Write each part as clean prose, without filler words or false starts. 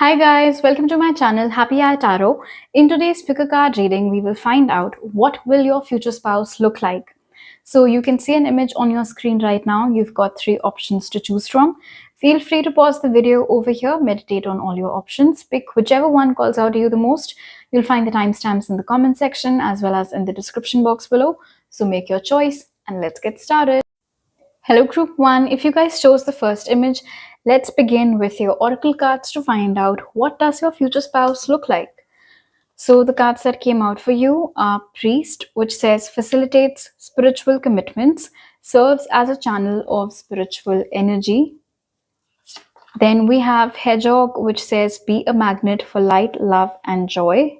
Hi guys, welcome to my channel Happy Eye Tarot. In today's pick a card reading, we will find out what will your future spouse look like. So you can see an image on your screen right now. You've got three options to choose from. Feel free to pause the video over here, meditate on all your options, pick whichever one calls out to you the most. You'll find the timestamps in the comment section as well as in the description box below. So make your choice and let's get started. Hello group 1, if you guys chose the first image, let's begin with your oracle cards to find out what does your future spouse look like. So the cards that came out for you are Priest, which says facilitates spiritual commitments, serves as a channel of spiritual energy. Then we have Hedgehog, which says be a magnet for light, love and joy.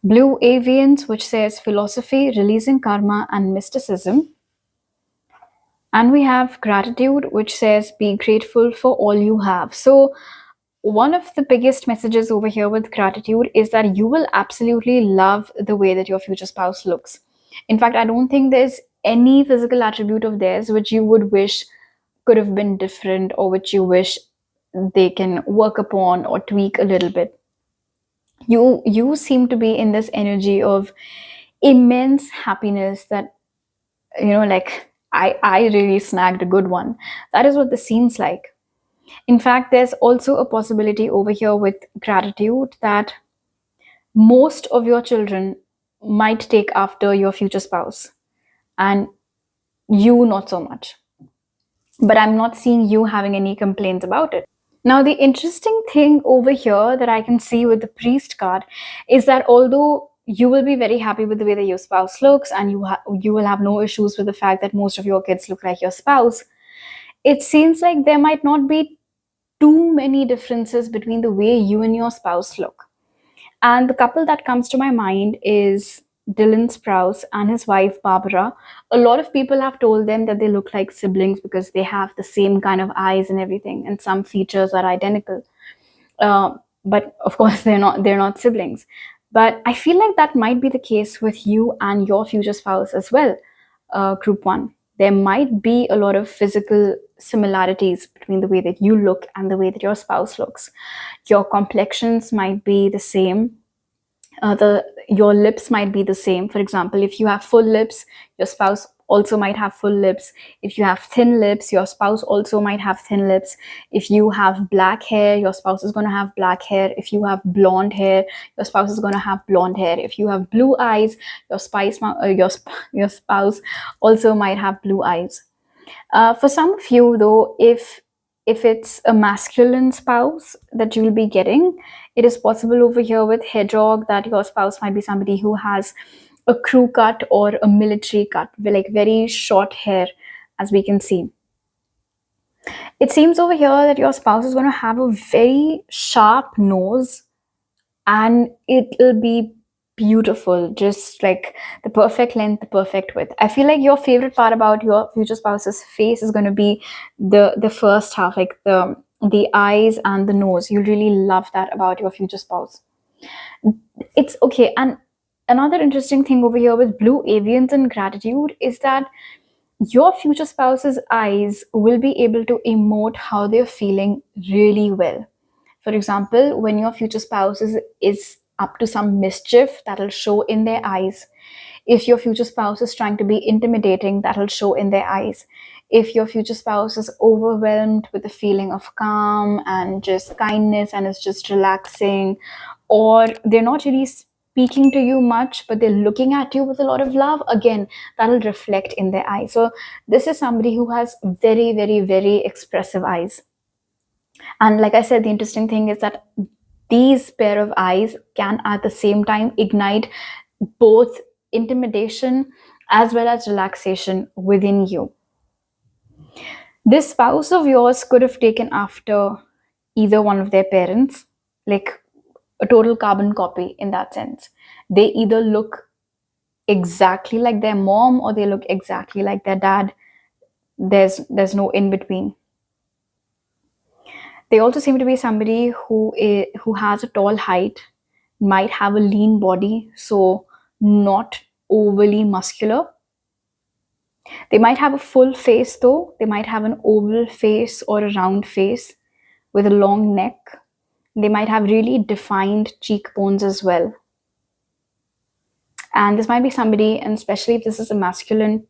Blue Avians, which says philosophy, releasing karma and mysticism. And we have Gratitude, which says be grateful for all you have. So one of the biggest messages over here with Gratitude is that you will absolutely love the way that your future spouse looks. In fact, I don't think there's any physical attribute of theirs which you would wish could have been different, or which you wish they can work upon or tweak a little bit. You seem to be in this energy of immense happiness that, like, I really snagged a good one. That is what this seems like. In fact, there's also a possibility over here with Gratitude that most of your children might take after your future spouse and you not so much. But I'm not seeing you having any complaints about it. Now, the interesting thing over here that I can see with the Priest card is that although you will be very happy with the way that your spouse looks and you will have no issues with the fact that most of your kids look like your spouse, it seems like there might not be too many differences between the way you and your spouse look. And the couple that comes to my mind is Dylan Sprouse and his wife Barbara. A lot of people have told them that they look like siblings because they have the same kind of eyes and everything, and some features are identical. But of course, they're not siblings. But I feel like that might be the case with you and your future spouse as well, group 1. There might be a lot of physical similarities between the way that you look and the way that your spouse looks. Your complexions might be the same. Your lips might be the same. For example, if you have full lips, your spouse also might have full lips. If you have thin lips, your spouse also might have thin lips. If you have black hair, your spouse is going to have black hair. If you have blonde hair, your spouse is going to have blonde hair. If you have blue eyes, your spouse also might have blue eyes. For some of you though, if it's a masculine spouse that you'll be getting, it is possible over here with Hedgehog that your spouse might be somebody who has a crew cut or a military cut, like very short hair, as we can see. It seems over here that your spouse is going to have a very sharp nose and it'll be beautiful, just like the perfect length, the perfect width. I feel like your favorite part about your future spouse's face is going to be the first half, like the eyes and the nose. You really love that about your future spouse. It's okay. And another interesting thing over here with Blue Avians and Gratitude is that your future spouse's eyes will be able to emote how they're feeling really well. For example, when your future spouse is up to some mischief, that'll show in their eyes. If your future spouse is trying to be intimidating, that'll show in their eyes. If your future spouse is overwhelmed with a feeling of calm and just kindness and is just relaxing, or they're not really speaking to you much, but they're looking at you with a lot of love, again, that'll reflect in their eyes. So this is somebody who has very, very, very expressive eyes. And like I said, the interesting thing is that these pair of eyes can at the same time ignite both intimidation as well as relaxation within you. This spouse of yours could have taken after either one of their parents, like a total carbon copy in that sense. They either look exactly like their mom or they look exactly like their dad. There's no in between. They also seem to be somebody who has a tall height, might have a lean body, so not overly muscular. They might have a full face though. They might have an oval face or a round face with a long neck. They might have really defined cheekbones as well. And this might be somebody, and especially if this is a masculine,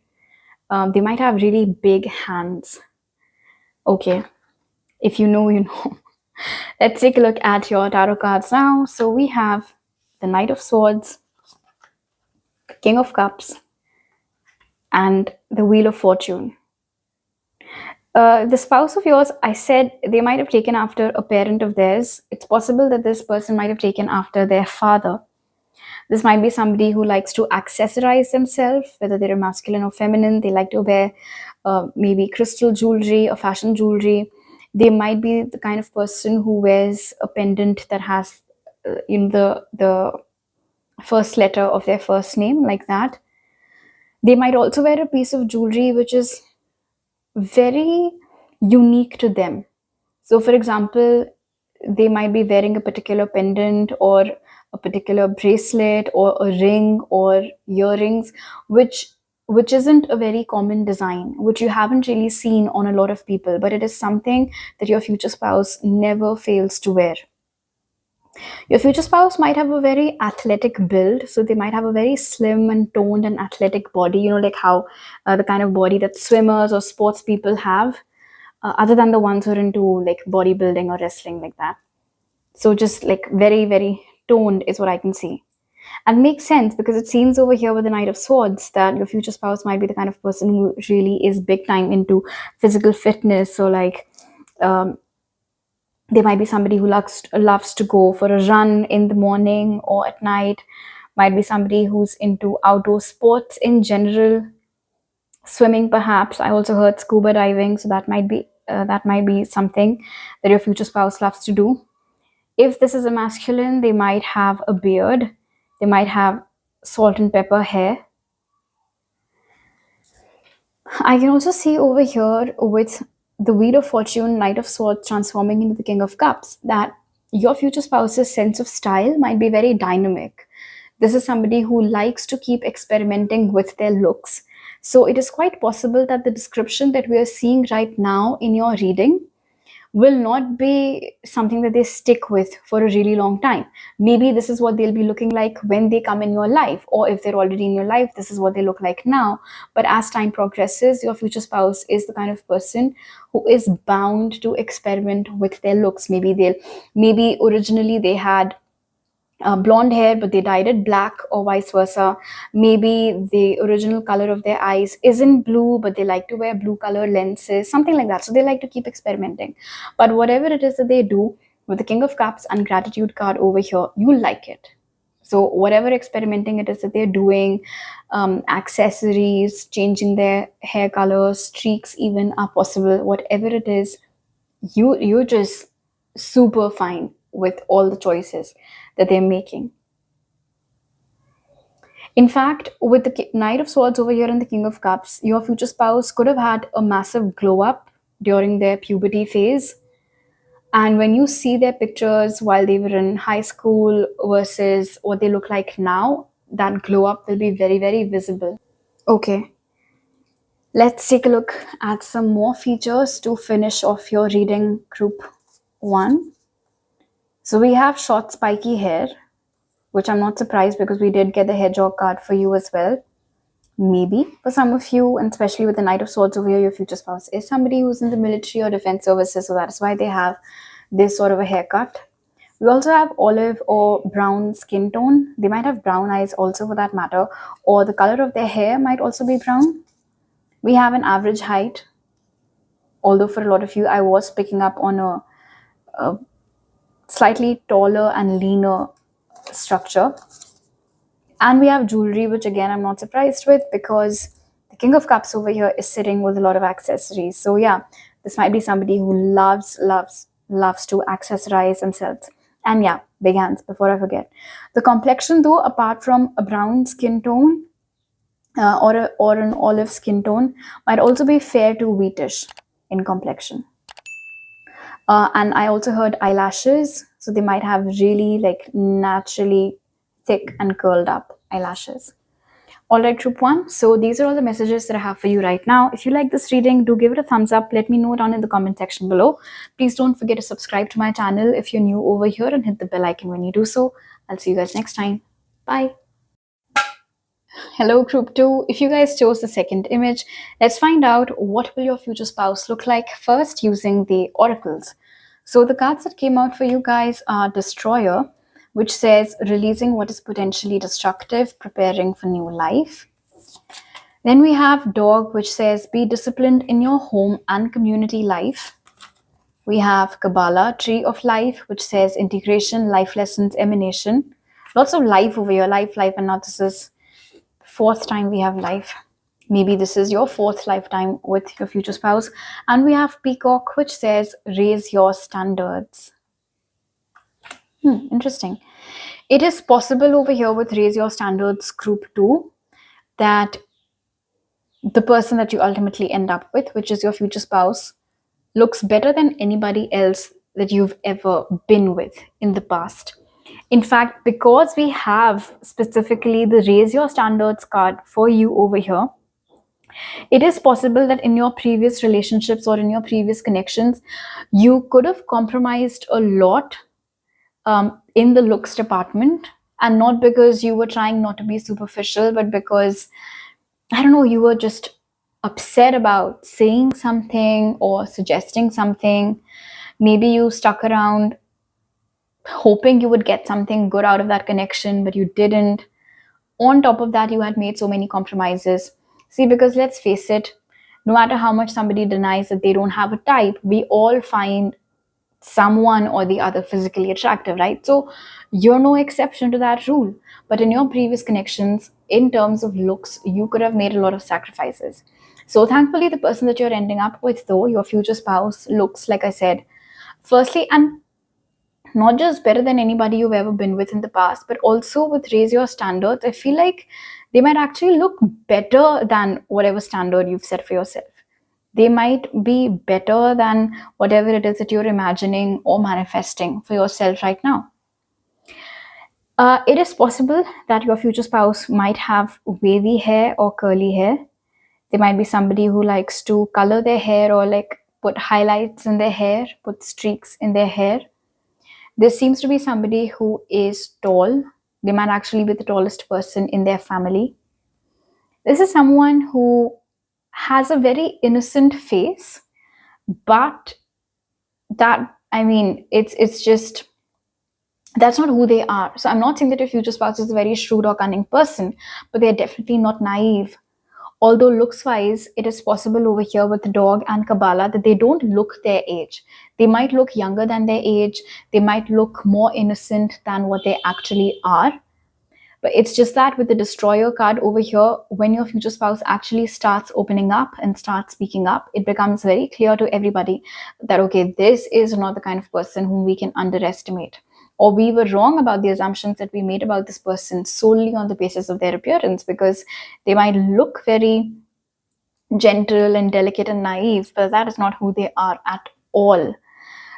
they might have really big hands. Okay, if you know, you know. Let's take a look at your tarot cards now. So we have the Knight of Swords, King of Cups, and the Wheel of Fortune. The spouse of yours, I said they might have taken after a parent of theirs. It's possible that this person might have taken after their father. This might be somebody who likes to accessorize themselves, whether they're masculine or feminine. They like to wear maybe crystal jewelry or fashion jewelry. They might be the kind of person who wears a pendant that has in the first letter of their first name, like that. They might also wear a piece of jewelry which is very unique to them. So, for example, they might be wearing a particular pendant or a particular bracelet or a ring or earrings, which isn't a very common design, which you haven't really seen on a lot of people, but it is something that your future spouse never fails to wear. Your future spouse might have a very athletic build, so they might have a very slim and toned and athletic body, like how the kind of body that swimmers or sports people have, other than the ones who are into like bodybuilding or wrestling, like that. So just like very, very toned is what I can see. And makes sense because it seems over here with the Knight of Swords that your future spouse might be the kind of person who really is big time into physical fitness. So like um, they might be somebody who loves to go for a run in the morning or at night. Might be somebody who's into outdoor sports in general, swimming perhaps. I also heard scuba diving, so that might be something that your future spouse loves to do. If this is a masculine, they might have a beard, they might have salt and pepper hair. I can also see over here with the Wheel of Fortune, Knight of Swords transforming into the King of Cups that your future spouse's sense of style might be very dynamic. This is somebody who likes to keep experimenting with their looks. So it is quite possible that the description that we are seeing right now in your reading will not be something that they stick with for a really long time. Maybe this is what they'll be looking like when they come in your life, or if they're already in your life, this is what they look like now. But as time progresses, your future spouse is the kind of person who is bound to experiment with their looks. Maybe originally they had blonde hair, but they dyed it black, or vice versa. Maybe the original color of their eyes isn't blue, but they like to wear blue color lenses, something like that. So they like to keep experimenting. But whatever it is that they do with the King of Cups and Gratitude card over here, you like it. So whatever experimenting it is that they're doing, accessories, changing their hair colors, streaks even are possible. Whatever it is, you're just super fine with all the choices that they're making. In fact, with the Knight of Swords over here and the King of Cups, your future spouse could have had a massive glow up during their puberty phase. And when you see their pictures while they were in high school versus what they look like now, that glow up will be very, very visible. Okay, let's take a look at some more features to finish off your reading group 1. So we have short spiky hair, which I'm not surprised because we did get the hedgehog card for you as well. Maybe for some of you, and especially with the Knight of Swords over here, your future spouse is somebody who's in the military or defense services, so that's why they have this sort of a haircut. We also have olive or brown skin tone. They might have brown eyes also for that matter, or the color of their hair might also be brown. We have an average height, although for a lot of you, I was picking up on a slightly taller and leaner structure. And we have jewelry, which again I'm not surprised with because the King of Cups over here is sitting with a lot of accessories. So yeah, this might be somebody who loves to accessorize themselves. And yeah, big hands before I forget. The complexion though, apart from a brown skin tone or an olive skin tone, might also be fair to wheatish in complexion. And I also heard eyelashes, so they might have really like naturally thick and curled up eyelashes. All right, group one. So these are all the messages that I have for you right now. If you like this reading, do give it a thumbs up. Let me know down in the comment section below. Please don't forget to subscribe to my channel if you're new over here and hit the bell icon when you do so. I'll see you guys next time. Bye. Hello, group two. If you guys chose the second image, let's find out what will your future spouse look like first using the oracles. So the cards that came out for you guys are Destroyer, which says releasing what is potentially destructive, preparing for new life. Then we have Dog, which says be disciplined in your home and community life. We have Kabbalah, Tree of Life, which says integration, life lessons, emanation. Lots of life over here, life, and now this is fourth time we have life. Maybe this is your fourth lifetime with your future spouse. And we have Peacock, which says raise your standards. Interesting. It is possible over here with raise your standards group 2 that the person that you ultimately end up with, which is your future spouse, looks better than anybody else that you've ever been with in the past. In fact, because we have specifically the raise your standards card for you over here, it is possible that in your previous relationships or in your previous connections, you could have compromised a lot in the looks department, and not because you were trying not to be superficial, but because, I don't know, you were just upset about saying something or suggesting something. Maybe you stuck around hoping you would get something good out of that connection, but you didn't. On top of that, you had made so many compromises. See, because let's face it, no matter how much somebody denies that they don't have a type, we all find someone or the other physically attractive, right? So you're no exception to that rule. But in your previous connections, in terms of looks, you could have made a lot of sacrifices. So thankfully, the person that you're ending up with, though, your future spouse, looks, like I said, firstly, and not just better than anybody you've ever been with in the past, but also with raise your standards, I feel like they might actually look better than whatever standard you've set for yourself. They might be better than whatever it is that you're imagining or manifesting for yourself right now. It is possible that your future spouse might have wavy hair or curly hair. They might be somebody who likes to color their hair or like put highlights in their hair, put streaks in their hair. This seems to be somebody who is tall. They might actually be the tallest person in their family. This is someone who has a very innocent face, but it's just, that's not who they are. So I'm not saying that your future spouse is a very shrewd or cunning person, but they're definitely not naive. Although looks wise, it is possible over here with the Dog and Kabbalah that they don't look their age. They might look younger than their age. They might look more innocent than what they actually are. But it's just that with the Destroyer card over here, when your future spouse actually starts opening up and starts speaking up, it becomes very clear to everybody that, okay, this is not the kind of person whom we can underestimate. Or we were wrong about the assumptions that we made about this person solely on the basis of their appearance, because they might look very gentle and delicate and naive, but that is not who they are at all.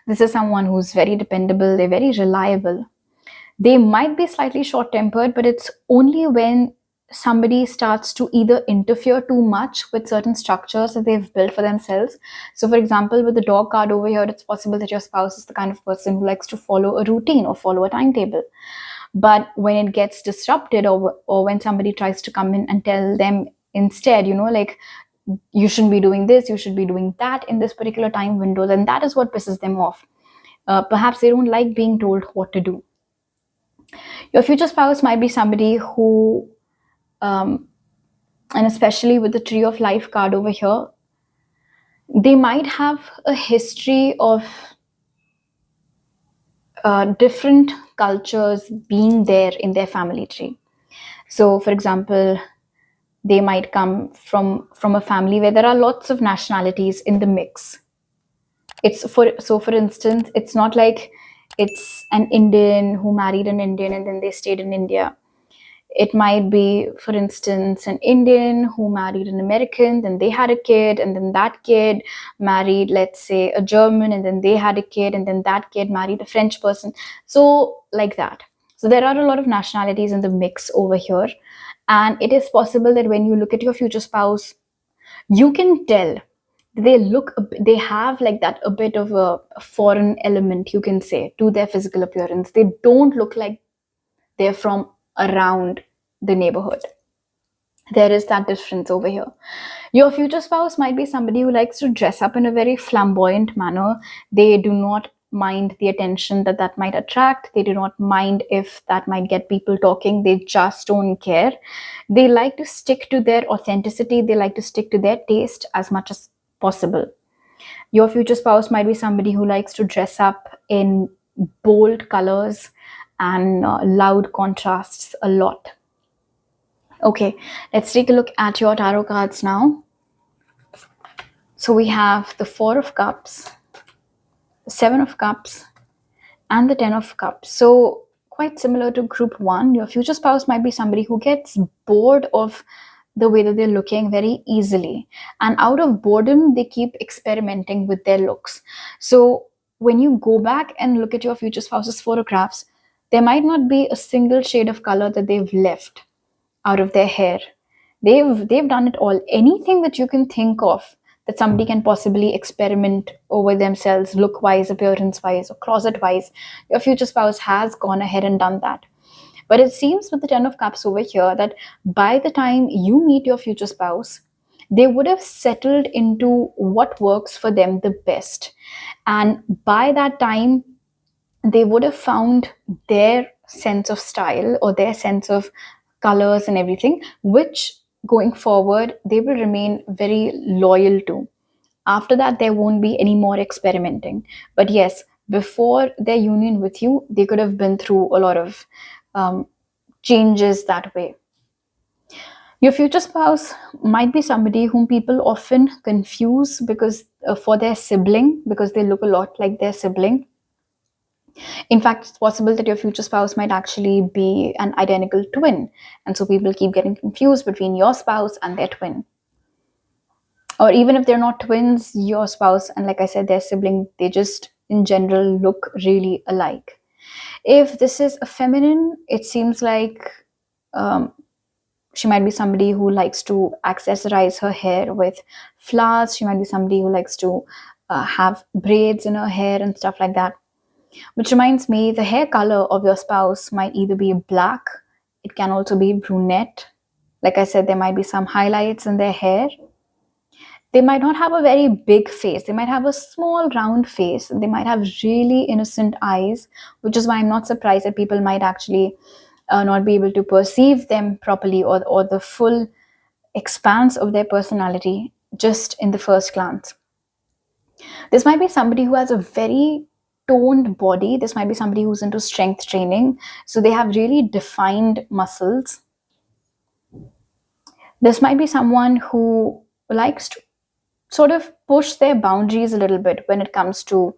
This is someone who's very dependable, they're very reliable. They might be slightly short-tempered, but it's only when somebody starts to either interfere too much with certain structures that they've built for themselves. So for example, with the Dog card over here, it's possible that your spouse is the kind of person who likes to follow a routine or follow a timetable. But when it gets disrupted, or when somebody tries to come in and tell them instead, like, you shouldn't be doing this, you should be doing that in this particular time window, then that is what pisses them off. Perhaps they don't like being told what to do. Your future spouse might be somebody who, and especially with the Tree of Life card over here, they might have a history of different cultures being there in their family tree. So, for example, they might come from a family where there are lots of nationalities in the mix. For instance, it's not like it's an Indian who married an Indian and then they stayed in India. It might be, for instance, an Indian who married an American, then they had a kid, and then that kid married, let's say, a German, and then they had a kid, and then that kid married a French person. So like that. So there are a lot of nationalities in the mix over here. And it is possible that when you look at your future spouse, you can tell they have like that a bit of a foreign element, you can say, to their physical appearance. They don't look like they're from around the neighborhood. There is that difference over here. Your future spouse might be somebody who likes to dress up in a very flamboyant manner. They do not mind the attention that that might attract. They do not mind if that might get people talking. They just don't care. They like to stick to their authenticity. They like to stick to their taste as much as possible. Your future spouse might be somebody who likes to dress up in bold colors and loud contrasts a lot. Okay, let's take a look at your tarot cards now. So we have the Four of Cups, the Seven of Cups, and the Ten of Cups. So quite similar to group one, your future spouse might be somebody who gets bored of the way that they're looking very easily. And out of boredom, they keep experimenting with their looks. So when you go back and look at your future spouse's photographs, there might not be a single shade of color that they've left out of their hair. They've done it all. Anything that you can think of that somebody can possibly experiment over themselves, look wise, appearance wise, or closet wise, your future spouse has gone ahead and done that. But it seems with the Ten of Cups over here that by the time you meet your future spouse, they would have settled into what works for them the best. And by that time, they would have found their sense of style or their sense of colors and everything, which going forward they will remain very loyal to. After that, there won't be any more experimenting. But yes, before their union with you, they could have been through a lot of changes that way. Your future spouse might be somebody whom people often confuse because for their sibling, because they look a lot like their sibling. In fact, it's possible that your future spouse might actually be an identical twin. And so people keep getting confused between your spouse and their twin. Or even if they're not twins, your spouse and, like I said, their sibling, they just in general look really alike. If this is a feminine, it seems like she might be somebody who likes to accessorize her hair with flowers. She might be somebody who likes to have braids in her hair and stuff like that. Which reminds me, the hair color of your spouse might either be black, it can also be brunette. Like I said, there might be some highlights in their hair. They might not have a very big face. They might have a small round face. They might have really innocent eyes, which is why I'm not surprised that people might actually not be able to perceive them properly, or the full expanse of their personality just in the first glance. This might be somebody who has a very toned body. This might be somebody who's into strength training. So they have really defined muscles. This might be someone who likes to sort of push their boundaries a little bit when it comes to,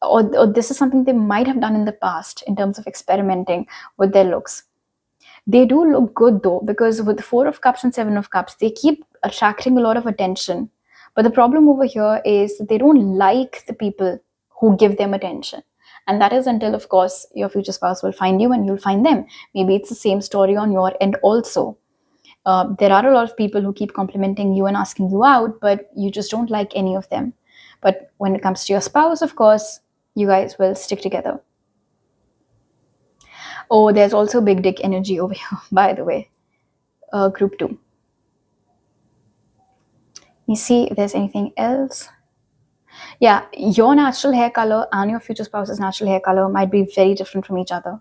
or this is something they might have done in the past in terms of experimenting with their looks. They do look good though, because with the Four of Cups and Seven of Cups, they keep attracting a lot of attention. But the problem over here is that they don't like the people who give them attention. And that is until, of course, your future spouse will find you and you'll find them. Maybe it's the same story on your end also. There are a lot of people who keep complimenting you and asking you out, but you just don't like any of them. But when it comes to your spouse, of course, you guys will stick together. Oh, there's also big dick energy over here, by the way. Group 2. You see if there's anything else. Yeah, your natural hair color and your future spouse's natural hair color might be very different from each other.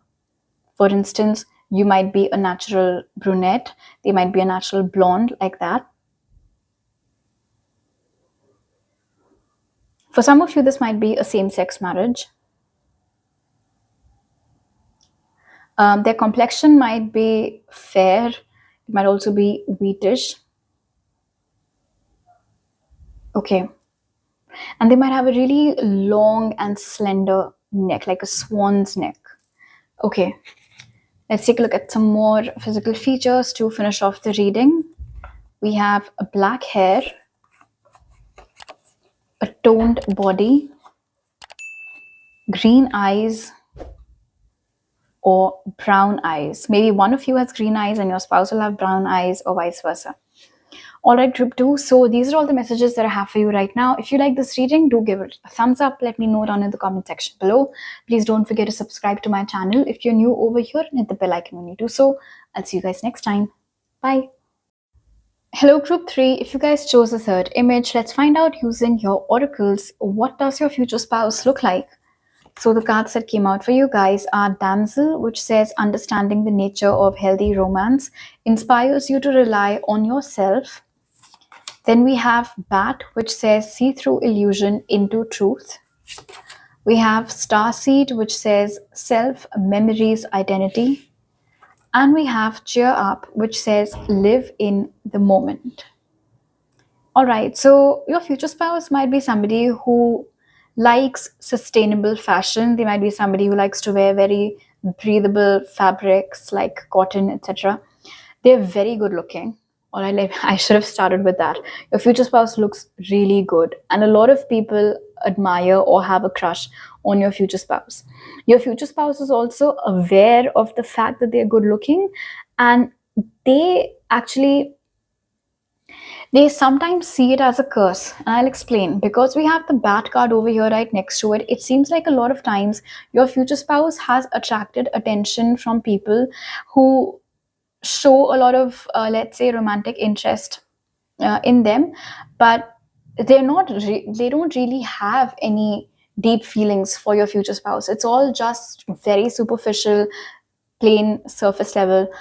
For instance, you might be a natural brunette, they might be a natural blonde, like that. For some of you, this might be a same-sex marriage. Their complexion might be fair, it might also be wheatish. Okay. And they might have a really long and slender neck, like a swan's neck. Okay. Let's take a look at some more physical features to finish off the reading. We have a black hair, a toned body, green eyes, or brown eyes. Maybe one of you has green eyes and your spouse will have brown eyes, or vice versa. All right, group 2. So these are all the messages that I have for you right now. If you like this reading, do give it a thumbs up. Let me know down in the comment section below. Please don't forget to subscribe to my channel. If you're new over here, hit the bell icon when you do so. I'll see you guys next time. Bye. Hello, group 3. If you guys chose the third image, let's find out using your oracles, what does your future spouse look like? So the cards that came out for you guys are Damsel, which says understanding the nature of healthy romance inspires you to rely on yourself. Then we have Bat, which says see through illusion into truth. We have Starseed, which says self, memories, identity. And we have Cheer Up, which says live in the moment. All right, so your future spouse might be somebody who likes sustainable fashion. They might be somebody who likes to wear very breathable fabrics like cotton, etc. They're very good looking. All right, like, I should have started with that. Your future spouse looks really good, and a lot of people admire or have a crush on your future spouse. Your future spouse is also aware of the fact that they're good looking, and they actually they sometimes see it as a curse, and I'll explain. Because we have the bat card over here right next to it, it seems like a lot of times your future spouse has attracted attention from people who show a lot of, let's say, romantic interest in them, but they don't really have any deep feelings for your future spouse. It's all just very superficial, plain surface level,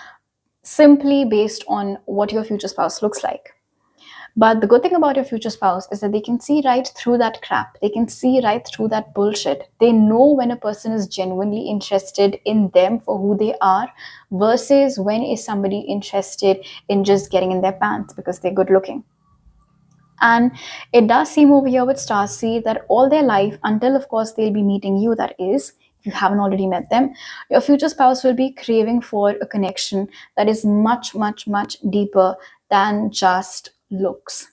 simply based on what your future spouse looks like. But the good thing about your future spouse is that they can see right through that crap. They can see right through that bullshit. They know when a person is genuinely interested in them for who they are versus when is somebody interested in just getting in their pants because they're good looking. And it does seem over here with Starseed that all their life, until of course they'll be meeting you, that is, if you haven't already met them, your future spouse will be craving for a connection that is much, much, much deeper than just looks.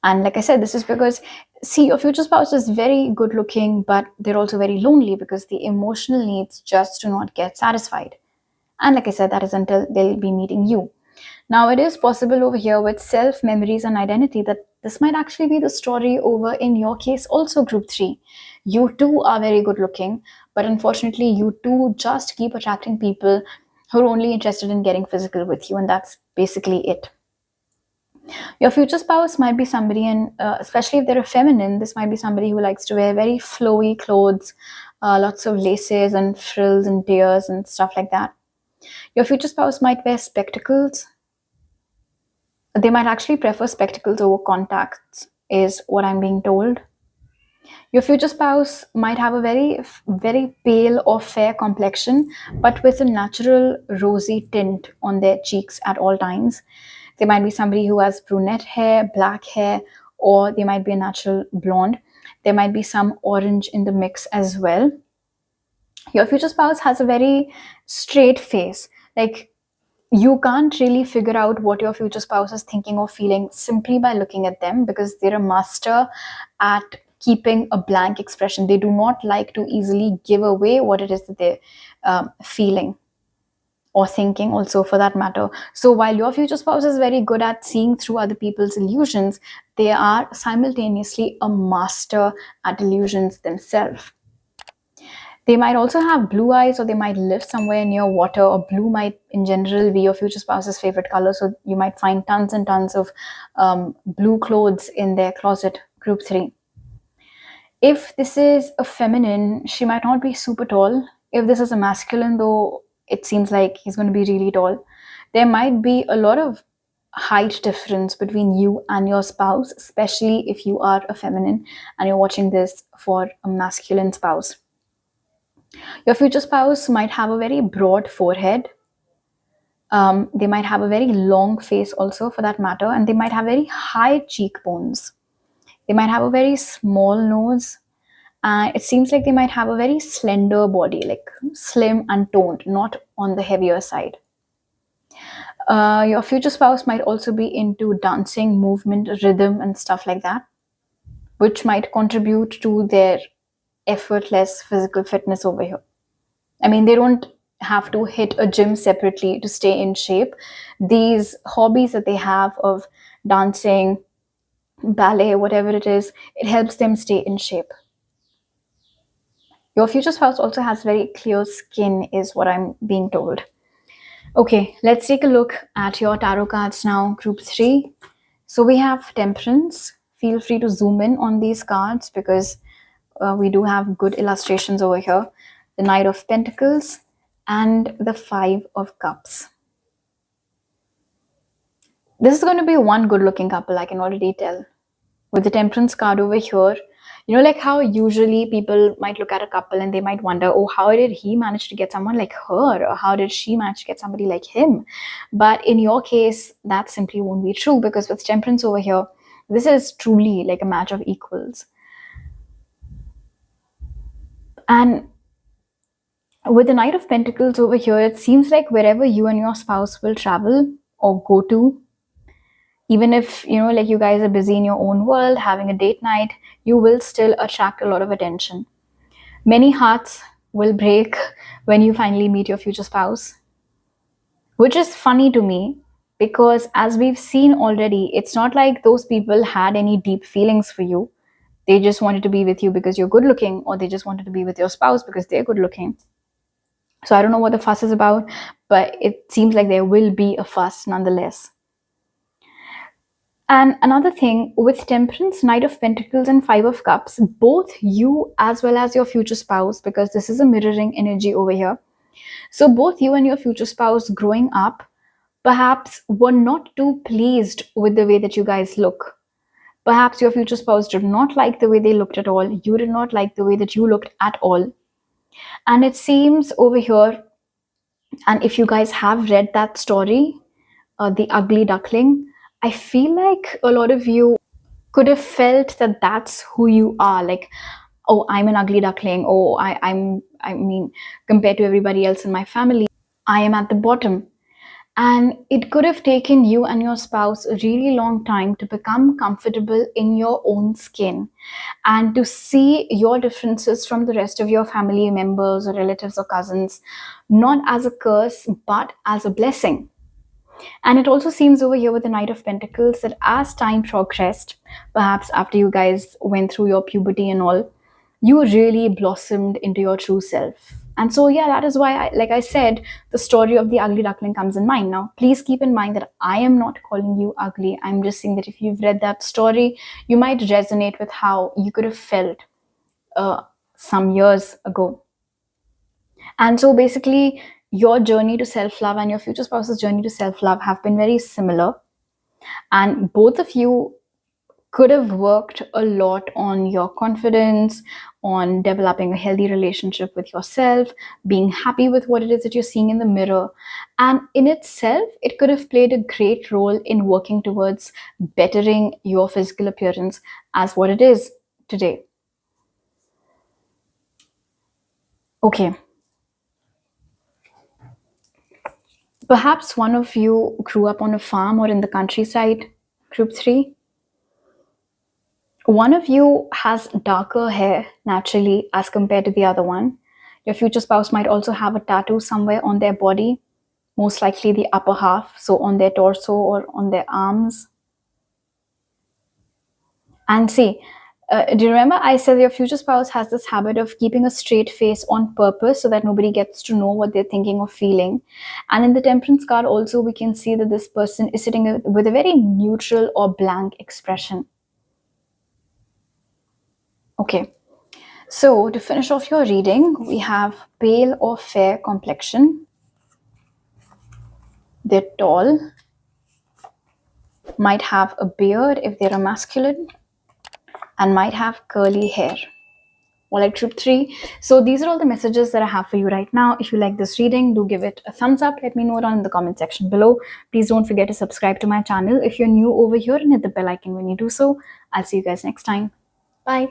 And like I said, this is because, see, your future spouse is very good looking, but they're also very lonely because the emotional needs just do not get satisfied. And like I said, that is until they'll be meeting you. Now, it is possible over here with self, memories, and identity that this might actually be the story over in your case, also, group 3. You too are very good looking, but unfortunately, you too just keep attracting people who are only interested in getting physical with you, and that's basically it. Your future spouse might be somebody, and especially if they're a feminine, this might be somebody who likes to wear very flowy clothes, lots of laces and frills and tears and stuff like that. Your future spouse might wear spectacles. They might actually prefer spectacles over contacts, is what I'm being told. Your future spouse might have a very, very pale or fair complexion, but with a natural rosy tint on their cheeks at all times. They might be somebody who has brunette hair, black hair, or they might be a natural blonde. There might be some orange in the mix as well. Your future spouse has a very straight face. Like, you can't really figure out what your future spouse is thinking or feeling simply by looking at them, because they're a master at keeping a blank expression. They do not like to easily give away what it is that they're feeling or thinking, also, for that matter. So while your future spouse is very good at seeing through other people's illusions, they are simultaneously a master at illusions themselves. They might also have blue eyes, or they might live somewhere near water, or blue might in general be your future spouse's favorite color. So you might find tons and tons of blue clothes in their closet, group 3. If this is a feminine, she might not be super tall. If this is a masculine, though, it seems like he's going to be really tall. There might be a lot of height difference between you and your spouse, especially if you are a feminine and you're watching this for a masculine spouse. Your future spouse might have a very broad forehead. They might have a very long face also, for that matter, and they might have very high cheekbones. They might have a very small nose. It seems like they might have a very slender body, like slim and toned, not on the heavier side. Your future spouse might also be into dancing, movement, rhythm, and stuff like that, which might contribute to their effortless physical fitness over here. I mean, they don't have to hit a gym separately to stay in shape. These hobbies that they have of dancing, ballet, whatever it is, it helps them stay in shape. Your future spouse also has very clear skin, is what I'm being told. Okay, let's take a look at your tarot cards now, group 3. So we have Temperance. Feel free to zoom in on these cards because we do have good illustrations over here. The Knight of Pentacles and the Five of Cups. This is going to be one good looking couple, I can already tell. With the Temperance card over here, you know, like how usually people might look at a couple and they might wonder, oh, how did he manage to get someone like her? Or how did she manage to get somebody like him? But in your case, that simply won't be true, because with Temperance over here, this is truly like a match of equals. And with the Knight of Pentacles over here, it seems like wherever you and your spouse will travel or go to, even if, you know, like you guys are busy in your own world, having a date night, you will still attract a lot of attention. Many hearts will break when you finally meet your future spouse, which is funny to me because, as we've seen already, it's not like those people had any deep feelings for you. They just wanted to be with you because you're good looking, or they just wanted to be with your spouse because they're good looking. So I don't know what the fuss is about, but it seems like there will be a fuss nonetheless. And another thing with Temperance, Knight of Pentacles, and Five of Cups, both you as well as your future spouse, because this is a mirroring energy over here. So both you and your future spouse growing up perhaps were not too pleased with the way that you guys look. Perhaps your future spouse did not like the way they looked at all. You did not like the way that you looked at all. And it seems over here, and if you guys have read that story, The Ugly Duckling, I feel like a lot of you could have felt that that's who you are. Like, oh, I'm an ugly duckling. Oh, I mean, compared to everybody else in my family, I am at the bottom. And it could have taken you and your spouse a really long time to become comfortable in your own skin and to see your differences from the rest of your family members or relatives or cousins, not as a curse, but as a blessing. And it also seems over here with the Knight of Pentacles that as time progressed, perhaps after you guys went through your puberty and all, you really blossomed into your true self. And so, yeah, that is why, like I said, the story of the ugly duckling comes in mind. Now, please keep in mind that I am not calling you ugly. I'm just saying that if you've read that story, you might resonate with how you could have felt some years ago. And so basically, your journey to self-love and your future spouse's journey to self-love have been very similar. And both of you could have worked a lot on your confidence, on developing a healthy relationship with yourself, being happy with what it is that you're seeing in the mirror. And in itself, it could have played a great role in working towards bettering your physical appearance as what it is today. Okay. Perhaps one of you grew up on a farm or in the countryside, group 3. One of you has darker hair naturally as compared to the other one. Your future spouse might also have a tattoo somewhere on their body, most likely the upper half, so on their torso or on their arms. And see, do you remember I said your future spouse has this habit of keeping a straight face on purpose so that nobody gets to know what they're thinking or feeling? And in the Temperance card also, we can see that this person is sitting with a very neutral or blank expression. Okay, so to finish off your reading, we have pale or fair complexion. They're tall, might have a beard if they're a masculine, and might have curly hair. Or like group 3. So these are all the messages that I have for you right now. If you like this reading, do give it a thumbs up. Let me know down in the comment section below. Please don't forget to subscribe to my channel if you're new over here, and hit the bell icon when you do so. I'll see you guys next time. Bye.